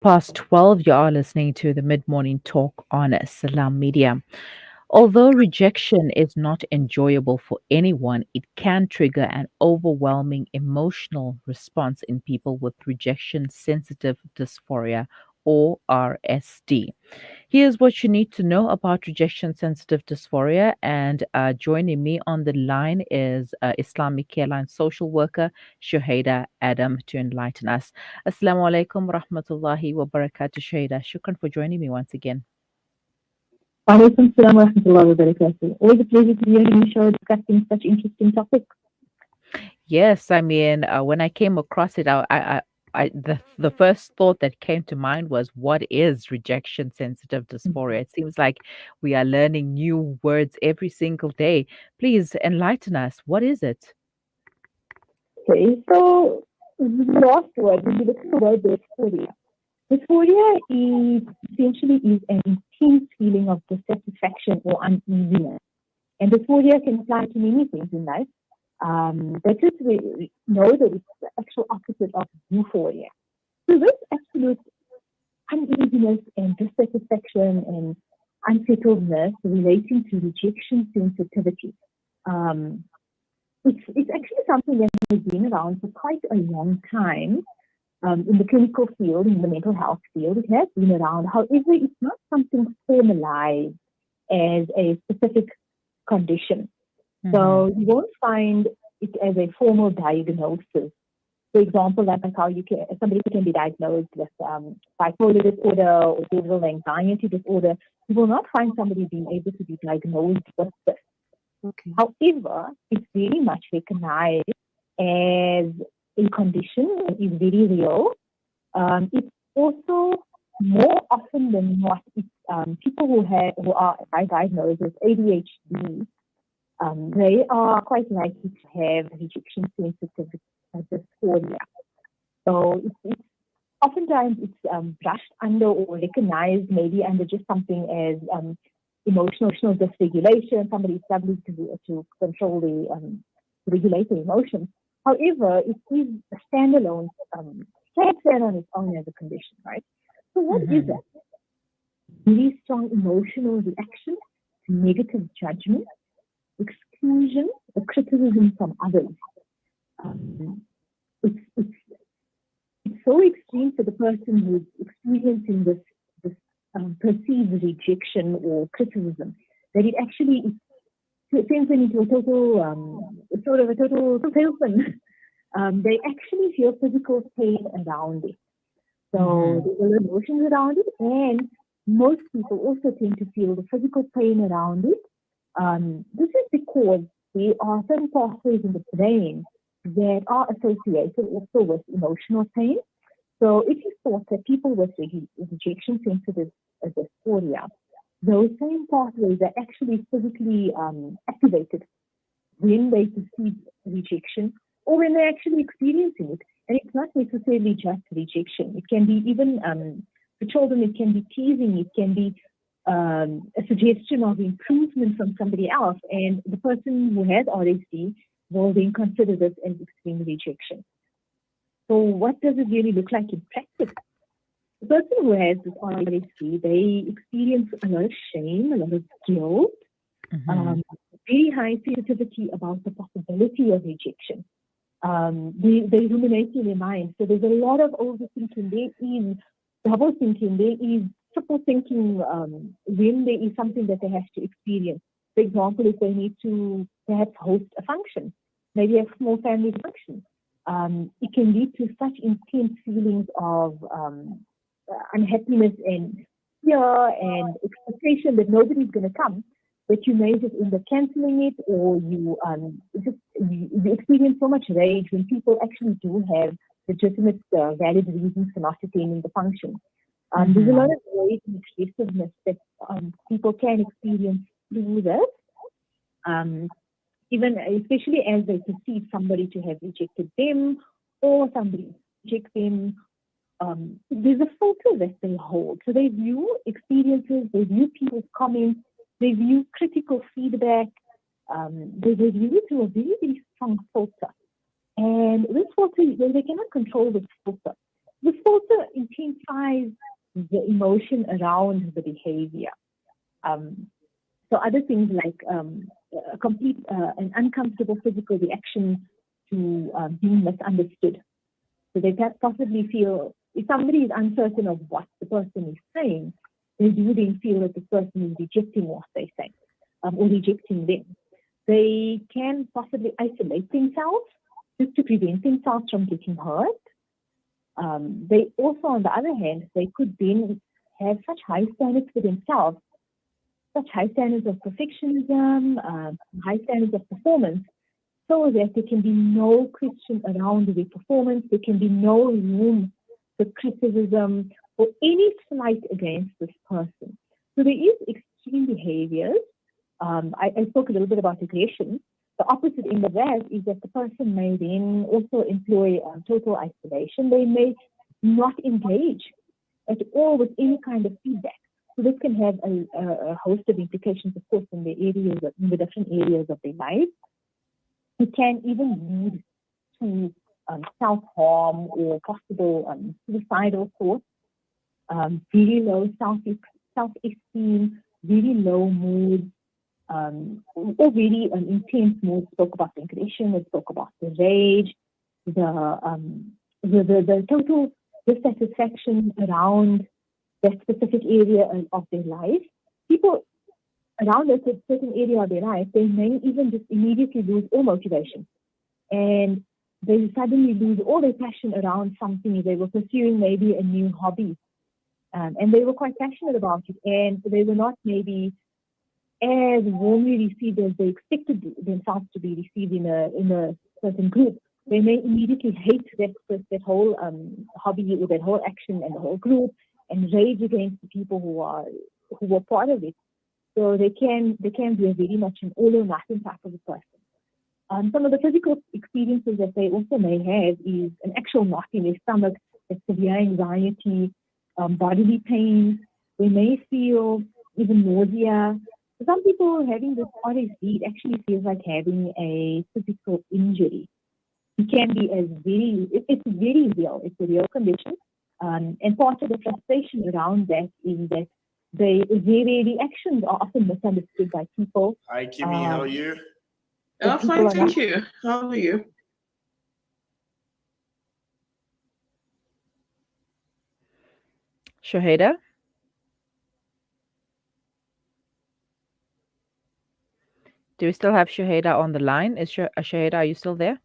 Past 12, you are listening to the Mid Morning Talk on Salam Media. Although rejection is not enjoyable for anyone, it can trigger an overwhelming emotional response in people with rejection sensitive dysphoria or RSD. Here's what you need to know about rejection sensitive dysphoria. And joining me on the line is Islamic Care Line social worker Shuhaida Adam to enlighten us. Assalamu alaikum rahmatullahi wa barakatuh, Shuhaida. Shukran for joining me once again. Walaikum salam wa rahmatullahi wa barakatuh. Always a pleasure to be on the show discussing such interesting topics. Yes, I mean, when I came across it, the first thought that came to mind was, what is rejection sensitive dysphoria? It seems like we are learning new words every single day. Please enlighten us. What is it? Okay, so the last word, when we look at the word dysphoria. Dysphoria is essentially is an intense feeling of dissatisfaction or uneasiness. And dysphoria can apply to many things in life. But just we know that it's the actual opposite of euphoria. So this absolute uneasiness and dissatisfaction and unsettledness relating to rejection sensitivity. Um, it's actually something that has been around for quite a long time in the clinical field, in the mental health field. It has been around. However, it's not something formalized as a specific condition. Hmm. So you won't find it as a formal diagnosis. For example, like how you can somebody can be diagnosed with bipolar disorder or general anxiety disorder. You will not find somebody being able to be diagnosed with this. Okay. However, it's very much recognized as a condition that is very real. It's also more often than not, it's people who are diagnosed with ADHD. They are quite likely to have rejection sensitive dysphoria. So it's oftentimes it's brushed under or recognized maybe under just something as emotional dysregulation. Somebody is struggling to control to regulate their emotions. However, it is a standalone, can't stand on its own as a condition, right? So what is Hmm. it? Really strong emotional reaction to negative judgment, exclusion, or criticism from others. Um, it's so extreme for the person who's experiencing this perceived rejection or criticism that it actually sends them into a total sort of a total salesman. They actually feel physical pain around it. So Hmm. there's a lot of emotions around it, and most people also tend to feel the physical pain around it. This is because there are certain pathways in the brain that are associated also with emotional pain. So if you thought that people with rejection sensitive dysphoria, those same pathways are actually physically activated when they perceive rejection or when they're actually experiencing it. And it's not necessarily just rejection. It can be even, for children, it can be teasing, it can be a suggestion of improvement from somebody else. And the person who has RSD will then consider this as extreme rejection. So what does it really look like in practice? The person who has this RSD, they experience a lot of shame, a lot of guilt, Hmm. um, very high sensitivity about the possibility of rejection. They ruminate in their mind. So there's a lot of overthinking. There is double thinking. There is triple thinking when there is something that they have to experience. For example, if they need to perhaps host a function, maybe a small family function, it can lead to such intense feelings of unhappiness and fear and expectation that nobody's going to come, that you may just end up canceling it, or you experience so much rage when people actually do have legitimate, valid reasons for not attending the function. There's a lot Hmm. of rage and expressiveness that people can experience through this, um, even especially as they perceive somebody to have rejected them or somebody reject them. There's a filter that they hold. So they view experiences, they view people's comments, they view critical feedback, they view it through a very, very strong filter. And this filter, they cannot control this filter. This also intensifies the emotion around the behavior. Um, so other things like a complete an uncomfortable physical reaction to being misunderstood. So they can possibly feel, if somebody is uncertain of what the person is saying, they do then feel that the person is rejecting what they say, or rejecting them. They can possibly isolate themselves just to prevent themselves from getting hurt. They also, on the other hand, they could then have such high standards for themselves, such high standards of perfectionism, high standards of performance, so that there can be no question around their performance. There can be no room for criticism or any slight against this person. So there is extreme behaviors. I spoke a little bit about aggression. The opposite end of that is that the person may then also employ total isolation. They may not engage at all with any kind of feedback. So this can have a host of implications, of course, in the different areas of their life. It can even lead to self-harm or possible suicidal thoughts, very low self-esteem, very low mood, or very intense mood. Spoke about the aggression, we spoke about the rage, the total dissatisfaction around that specific area of their life. People around a certain area of their life, they may even just immediately lose all motivation. And they suddenly lose all their passion around something. They were pursuing maybe a new hobby. And they were quite passionate about it. And they were not maybe as warmly received as they expected themselves to be received in a certain group. They may immediately hate that whole hobby or that whole action and the whole group and rage against the people who were part of it. So they can be a very much an all or nothing type of a person. Some of the physical experiences that they also may have is an actual knot in their stomach, severe anxiety, bodily pain. They may feel even nausea. For some people having this RSD, it actually feels like having a physical injury. It can be it's very real. It's a real condition. And part of the frustration around that is that their reactions are often misunderstood by people. Hi, Kimmy. How are you? People Fine, are not. thank you. How are you? Shuhaida, do we still have Shuhaida on the line? Is Shuhaida, are you still there?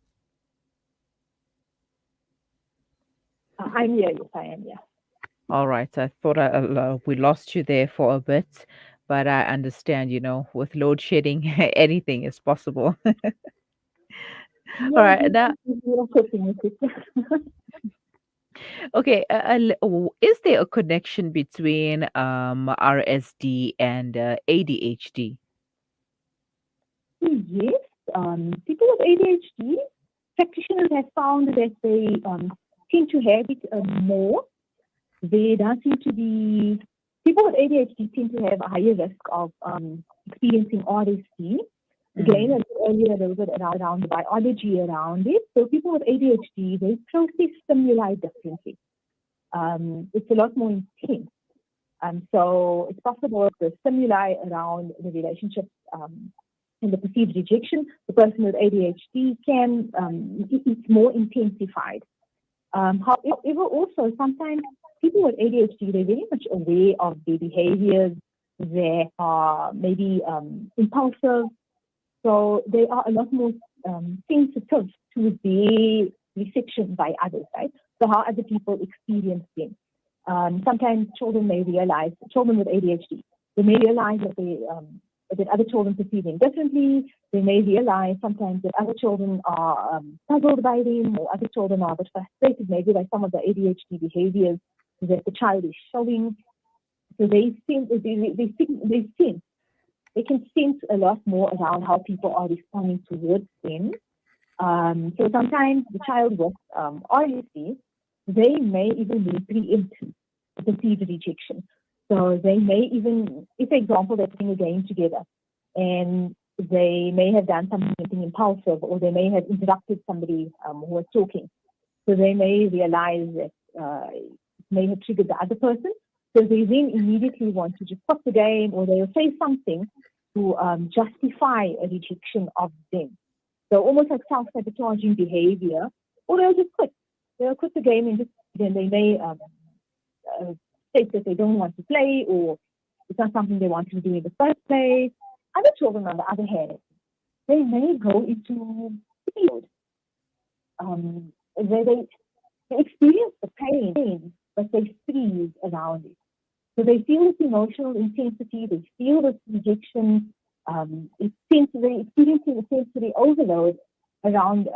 I'm here. Yes, I am. Yeah. All right. I thought we lost you there for a bit, but I understand, with load shedding, anything is possible. All Yeah, right. Now, we are coping with it. okay. Is there a connection between RSD and ADHD? Yes, people with ADHD, practitioners have found that they tend to have it more. There does seem to be people with ADHD tend to have a higher risk of experiencing RSD. Again, I said earlier a little bit around the biology around it. So people with ADHD, they process stimuli differently. It's a lot more intense. So it's possible the stimuli around the relationships and the perceived rejection, the person with ADHD can, it's more intensified. However, also sometimes people with ADHD, they're very much aware of their behaviors that are maybe impulsive. So they are a lot more sensitive to their reception by others, right? So how other people experience them. Sometimes children with ADHD, they may realize that other children perceive them differently. They may realize sometimes that other children are puzzled by them, or other children are a bit frustrated maybe by some of the ADHD behaviors that the child is showing. So they can sense a lot more around how people are responding towards them. So sometimes the child with RSD, they may even preempt perceived rejection. So they may even, if for example they're playing a game together and they may have done something impulsive, or they may have interrupted somebody who was talking. So they may realize that may have triggered the other person. So they then immediately want to just stop the game, or they'll say something to justify a rejection of them. So almost like self-sabotaging behavior, or they'll just quit. They'll quit the game, and then they may state that they don't want to play, or it's not something they want to do in the first place. Other children, on the other hand, they may go into field. They experience the pain, but they freeze around it. So they feel this emotional intensity, they feel this rejection, they're experiencing a sensory overload around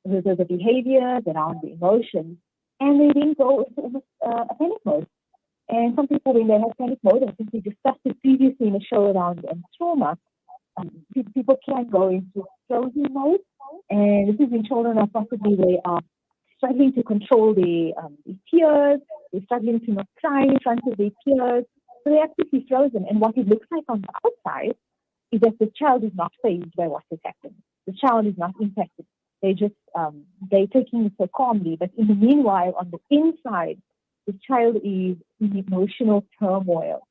the behaviors, around the emotions, and they then go into almost a panic mode. And some people, when they have panic mode, I think we discussed it previously in a show around trauma, people can go into frozen mode. And this is when children are possibly, they are struggling to control their tears, they're struggling to not cry in front of their peers. So they're actually frozen. And what it looks like on the outside is that the child is not fazed by what has happened. The child is not impacted. They're taking it so calmly. But in the meanwhile, on the inside, the child is in emotional turmoil.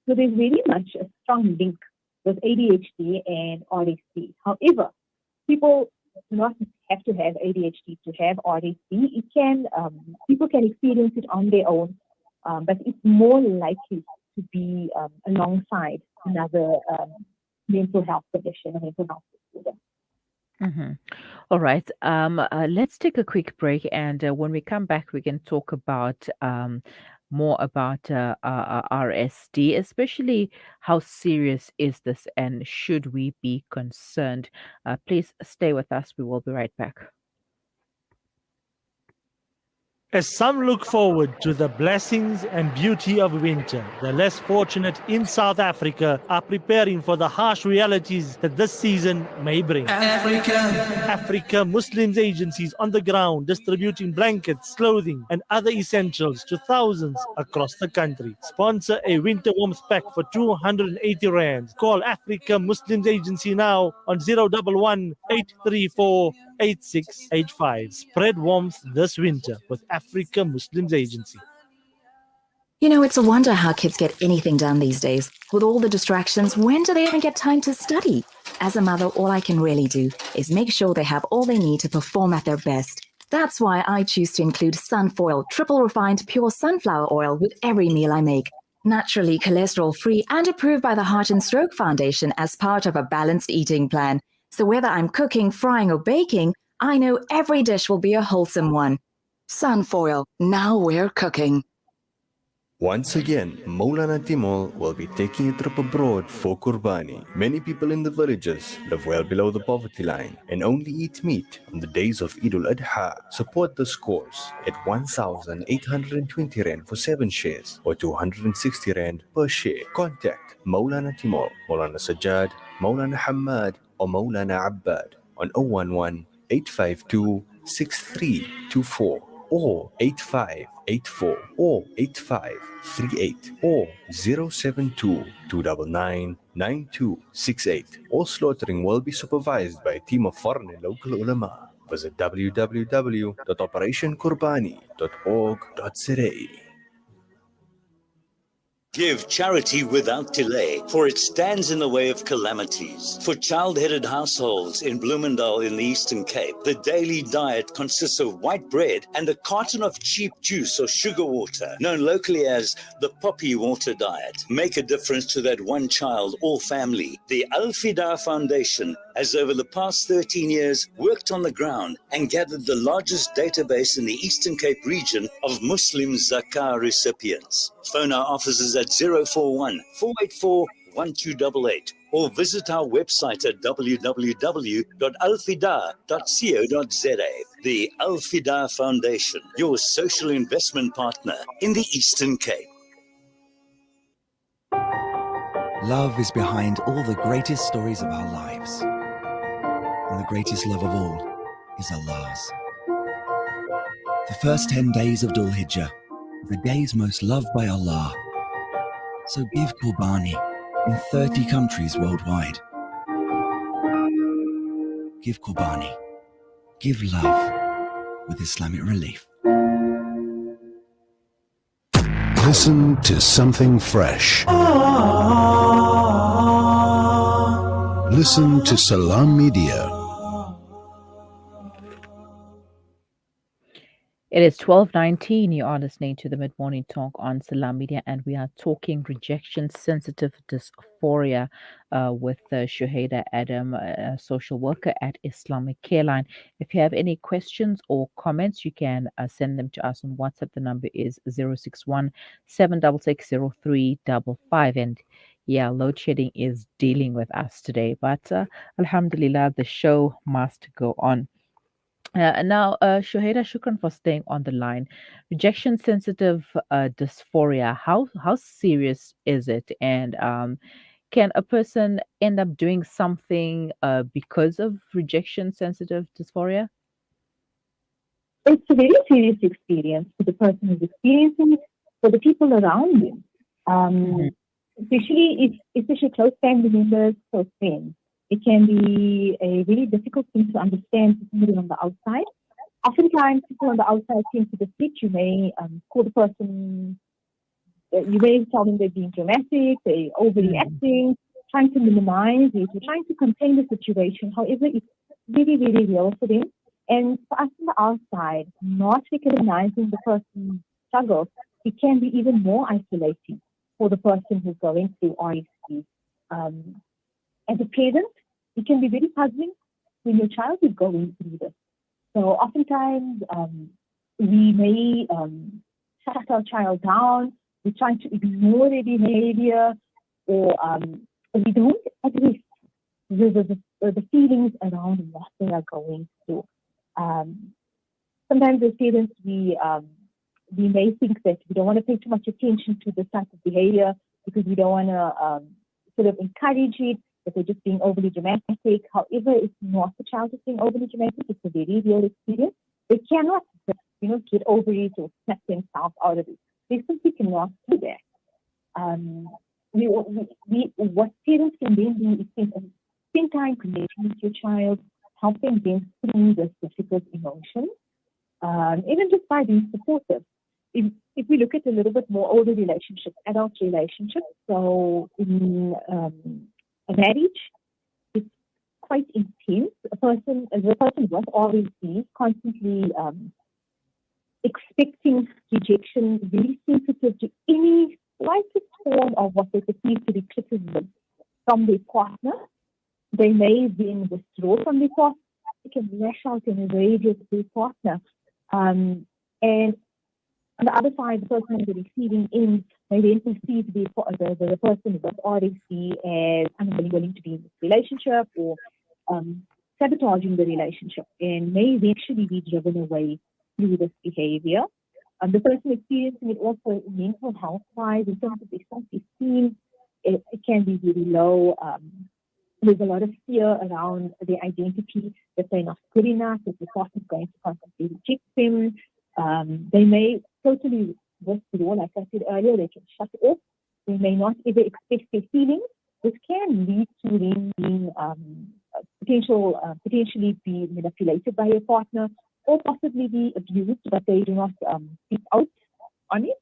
So there's very much a strong link with ADHD and RSD. However, people do not have to have ADHD to have RSD. It can, people can experience it on their own, but it's more likely to be alongside another mental health condition, a mental health disorder. Mm-hmm. All right. Let's take a quick break, and when we come back, we can talk about more about RSD, especially how serious is this, and should we be concerned? Please stay with us. We will be right back. As some look forward to the blessings and beauty of winter, the less fortunate in South Africa are preparing for the harsh realities that this season may bring. Africa Muslims agencies on the ground distributing blankets, clothing and other essentials to thousands across the country. Sponsor a winter warmth pack for 280 rands. Call Africa Muslims Agency now on 011 834 8685. Spread warmth this winter with Africa Muslims Agency. You know, it's a wonder how kids get anything done these days. With all the distractions, when do they even get time to study? As a mother, all I can really do is make sure they have all they need to perform at their best. That's why I choose to include Sunfoil, triple refined pure sunflower oil with every meal I make. Naturally cholesterol-free and approved by the Heart and Stroke Foundation as part of a balanced eating plan. So whether I'm cooking, frying, or baking, I know every dish will be a wholesome one. Sunfoil, now we're cooking. Once again, Maulana Timol will be taking a trip abroad for Qurbani. Many people in the villages live well below the poverty line and only eat meat on the days of Eid al-Adha. Support this cause at 1,820 Rand for 7 shares or 260 Rand per share. Contact Maulana Timol, Maulana Sajjad, Maulana Hamad or Maulana Abbad on 011 852 6324 or 8584 or 8538 or 072 299 9268. All slaughtering will be supervised by a team of foreign and local ulama. Visit www.operationqurbani.org.za. Give charity without delay, for it stands in the way of calamities. For child-headed households in Bloemendal in the Eastern Cape, the daily diet consists of white bread and a carton of cheap juice or sugar water, known locally as the poppy water diet. Make a difference to that one child or family. The Al-Fida Foundation has over the past 13 years worked on the ground and gathered the largest database in the Eastern Cape region of Muslim Zakah recipients. Phone our offices at 041 484 1288 or visit our website at www.alfida.co.za. The Al-Fida Foundation, your social investment partner in the Eastern Cape. Love is behind all the greatest stories of our lives. And the greatest love of all is Allah's. The first 10 days of Dhul Hijjah are the days most loved by Allah. So give Qurbani in 30 countries worldwide. Give Qurbani. Give love with Islamic Relief. Listen to something fresh. Listen to Salam Media. It is 12:19. You are listening to the Mid-Morning Talk on Salam Media, and we are talking rejection-sensitive dysphoria with Shuhaida Adam, a social worker at Islamic Care Line. If you have any questions or comments, you can send them to us on WhatsApp. The number is 061 766 And yeah, load shedding is dealing with us today, but Alhamdulillah, the show must go on. Now, Shuhaida, shukran for staying on the line. Rejection sensitive dysphoria, how serious is it? And can a person end up doing something because of rejection sensitive dysphoria? It's a very serious experience for the person who's experiencing it, for the people around him, especially close family members, close friends. It can be a very difficult thing to understand for somebody on the outside. Oftentimes, people on the outside tend to deflect. You may call the person, you may tell them they're being dramatic, they're overreacting, trying to minimize it, or trying to contain the situation. However, it's very, very real for them. And for us on the outside, not recognizing the person's struggle, it can be even more isolating for the person who's going through RSD. As a parent, it can be very puzzling when your child is going through this. So oftentimes, we may shut our child down, we try to ignore their behavior, or we don't address the feelings around what they are going through. Sometimes as parents, we may think that we don't want to pay too much attention to this type of behavior because we don't want to sort of encourage it, that they're just being overly dramatic. However, it's not the child is being overly dramatic. It's a very real experience. They cannot, get over it or snap themselves out of it. They simply cannot do that. What parents can then do is spend time connecting with your child, helping them through this difficult emotion, even just by being supportive. If we look at a little bit more older relationships, adult relationships, so in a marriage, it's quite intense. A person with RSD constantly expecting rejection, very sensitive to any slightest form of what they perceive to be criticism from their partner. They may then withdraw from their partner. They can lash out in a rage at their partner. And on the other side, the person on the receiving end may then perceive the person with RSD as unwilling to be in this relationship or sabotaging the relationship, and may eventually be driven away through this behavior. The person experiencing it also mental health-wise, in terms of their self-esteem, it can be really low. There's a lot of fear around their identity, that they're not good enough, that the partner is going to constantly reject them. They may totally withdraw, like I said earlier, they can shut off. They may not ever express their feelings. This can lead to them being potentially be manipulated by a partner, or possibly be abused, but they do not speak out on it.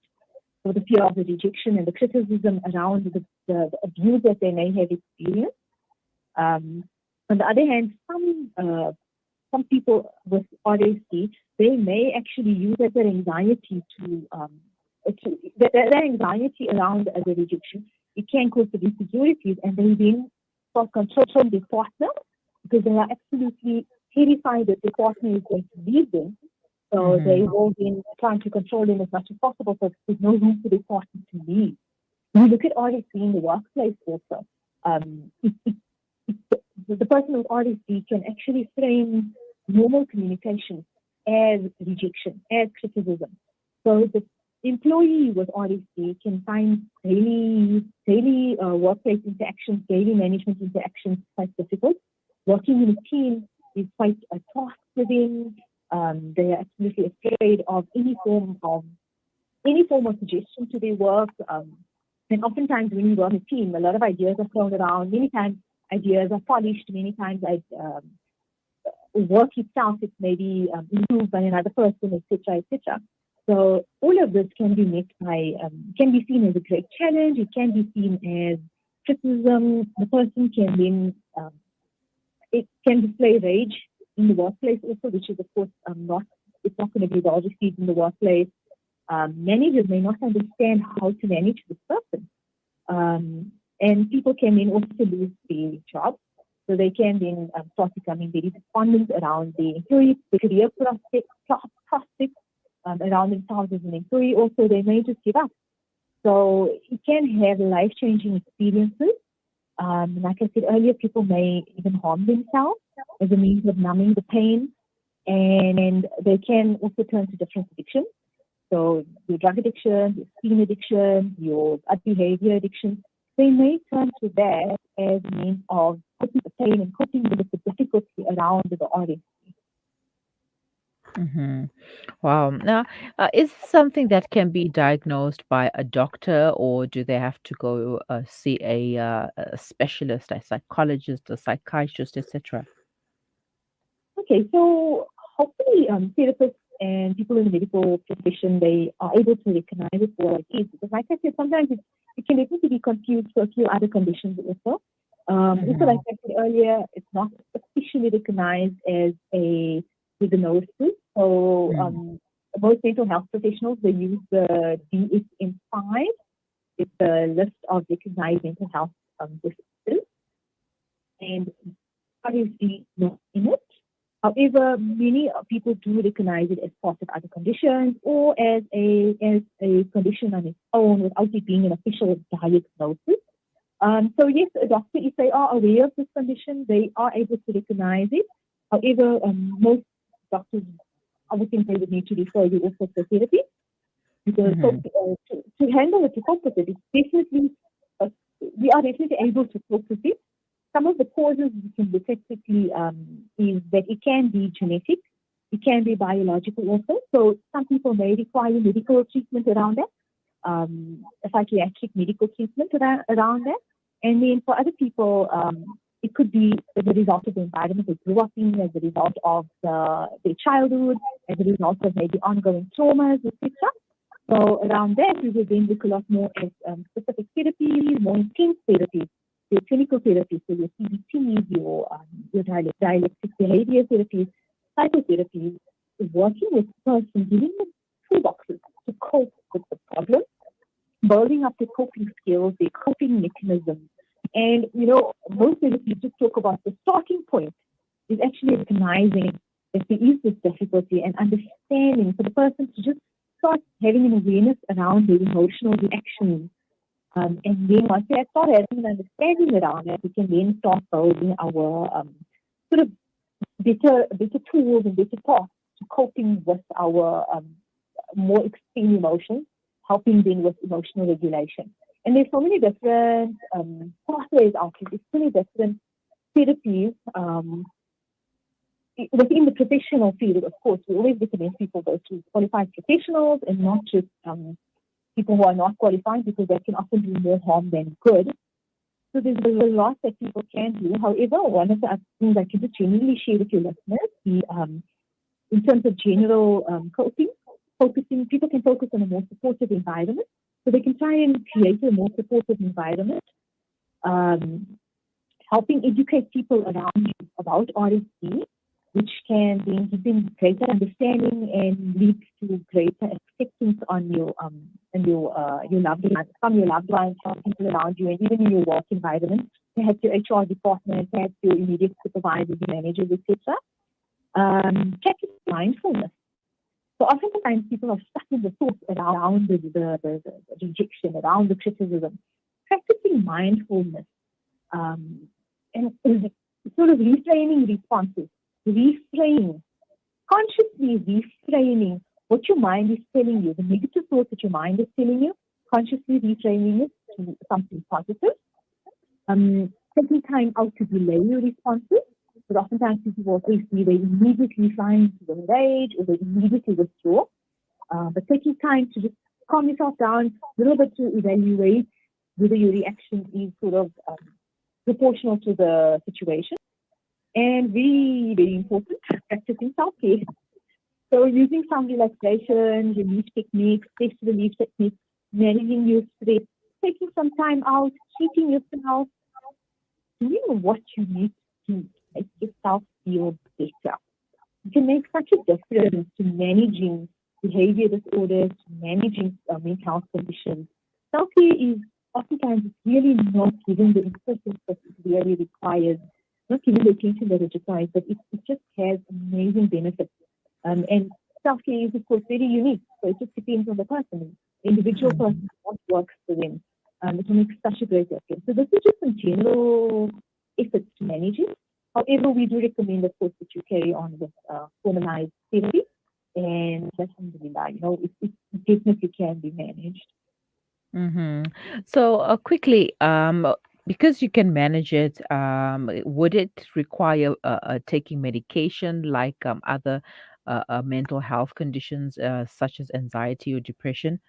So the fear of the rejection and the criticism around the abuse that they may have experienced. On the other hand, some people with RSD, they may actually use that anxiety their anxiety around the rejection. It can cause the insecurities, and they then start controlling their partner because they are absolutely terrified that their partner is going to leave them. So they will then try to control them as much as possible, so there's no room for their partner to leave. When we look at RSD in the workplace also, the person with RSD can actually frame normal communication as rejection, as criticism. So the employee with RSD can find daily workplace interactions, daily management interactions quite difficult. Working in a team is quite a task for them. They are absolutely afraid of any form of suggestion to their work. And oftentimes when you work in a team, a lot of ideas are thrown around. Many times ideas are polished. Many times work itself is maybe improved by another person, etc., etc. So all of this can be met by, can be seen as a great challenge. It can be seen as criticism. The person can then, it can display rage in the workplace also, which is of course it's not going to be well received in the workplace. Managers may not understand how to manage this person. And people can then also lose their job. So they can then start becoming very despondent around the employee, the career prospects around themselves as an employee. Also, they may just give up. So it can have life-changing experiences. Like I said earlier, people may even harm themselves as a means of numbing the pain. And they can also turn to different addictions. So your drug addiction, your screen addiction, your behavior addiction, they may turn to that as a means of coping the pain and coping with the difficulty around the audience. Hmm. Wow. Now, is this something that can be diagnosed by a doctor, or do they have to go see a specialist, a psychologist, a psychiatrist, etc.? Okay, so hopefully therapists and people in the medical profession, they are able to recognize it for what it is. Because like I said, sometimes it can definitely be confused for a few other conditions also. Also, like I said earlier, it's not officially recognized as a diagnosis. So most mental health professionals, they use the DSM-5. It's a list of recognized mental health disorders. And obviously not in it. However, many people do recognize it as part of other conditions or as a condition on its own without it being an official diagnosis. So yes, a doctor, if they are aware of this condition, they are able to recognize it. However, most doctors, I would think they would need to refer you also to therapy because to handle it, to cope with it, it's definitely, we are definitely able to cope with it. Some of the causes we can look at quickly is that it can be genetic, it can be biological also. So some people may require medical treatment around that, a psychiatric medical treatment around that. And then for other people, it could be as a result of the environment they grew up in, as a result of their childhood, as a result of maybe ongoing traumas, etc. So around that, we will then look a lot more at specific therapies, more intense therapies. Your clinical therapies, so your CBT, your dialectic behavior therapies, psychotherapies, working with the person, giving them toolboxes to cope with the problem, building up their coping skills, their coping mechanisms. And, most therapies just talk about the starting point is actually recognizing that there is this difficulty and understanding for the person to just start having an awareness around their emotional reactions. And then once we start having an understanding around it, we can then start building our sort of better tools and better paths to coping with our more extreme emotions, helping then with emotional regulation. And there's so many different pathways out there. There's so many different therapies within the professional field. Of course, we always recommend people go to qualified professionals and not just people who are not qualified, because that can often do more harm than good. So there's a lot that people can do. However, one of the things I can just genuinely share with your listeners, in terms of general focusing, people can focus on a more supportive environment. So they can try and create a more supportive environment, helping educate people around you about RSD, which can then give them greater understanding and lead to greater acceptance on your loved ones, from your loved ones, from people around you, and even in your work environment, perhaps your HR department, perhaps your immediate supervisors, managers, etc. Practice mindfulness. So oftentimes people are stuck in the thoughts around the rejection, around the criticism. Practicing mindfulness and sort of reframing responses. Consciously reframing what your mind is telling you, the negative thoughts that your mind is telling you, consciously reframing it to something positive. Taking time out to delay your responses, because oftentimes people will say they immediately find the rage or they immediately withdraw. But taking time to just calm yourself down a little bit to evaluate whether your reaction is sort of proportional to the situation. And very, very important, practicing self-care. So using some relaxation, relief techniques, stress relief techniques, managing your stress, taking some time out, treating yourself, doing what you need to make yourself feel better. It can make such a difference to managing behavior disorders, to managing mental health conditions. Self-care is oftentimes really not given the importance that it really requires, not given the attention that it requires, but it just has amazing benefits. And self-care is, of course, very unique. So it just depends on the person, the individual person, what works for them. It can make such a great difference. So this is just some general efforts to manage it. However, we do recommend, of course, that you carry on with formalized therapy. And alhamdulillah, it definitely can be managed. Hmm. So quickly, because you can manage it, would it require taking medication like other mental health conditions such as anxiety or depression?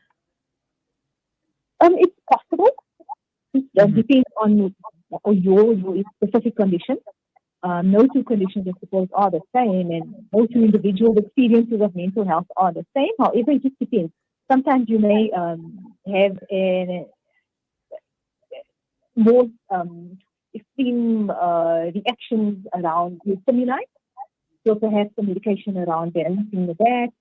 It's possible. It Hmm. depends on your specific condition. No two conditions, I suppose, are the same, and no two individual experiences of mental health are the same. However, it just depends. Sometimes you may have an more extreme reactions around your stimuli. So perhaps the medication around balancing the that,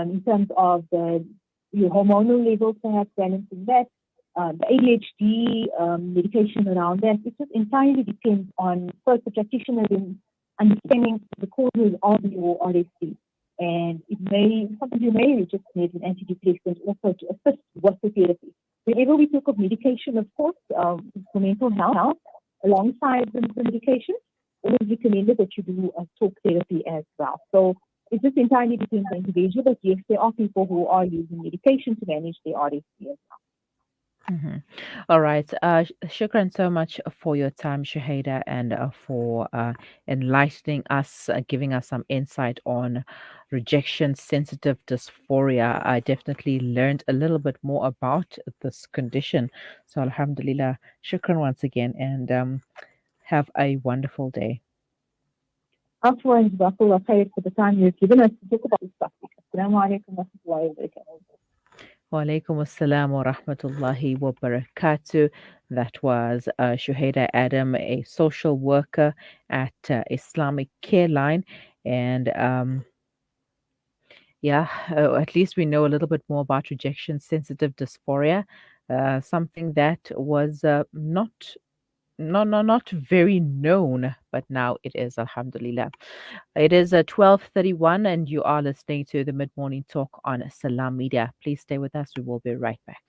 in terms of your hormonal levels, perhaps balancing that, the ADHD medication around that. It just entirely depends on first the practitioner in understanding the causes of your RSD. And sometimes you may just need an antidepressant also to assist with the therapy. Whenever we talk of medication, of course, for mental health, alongside the medication, always recommended that you do talk therapy as well. So it just entirely depends on the individual, but yes, there are people who are using medication to manage their RSD as well. Hmm. All right. Shukran so much for your time, Shuhaida, and for enlightening us, giving us some insight on rejection sensitive dysphoria. I definitely learned a little bit more about this condition. So, Alhamdulillah, shukran once again, and have a wonderful day. Afwan, Jazakallah khair for the time you've given us to talk about this topic. Assalamu alaikum wa rahmatullahi wa barakatuh. Wa alaikum assalam wa rahmatullahi wa barakatuh. That was Shuhaida Adam, a social worker at Islamic Care Line. And yeah, at least we know a little bit more about rejection sensitive dysphoria, something that was not very known, but now it is, alhamdulillah. It is 12:31 and you are listening to the mid-morning talk on Salam Media. Please stay with us. We will be right back.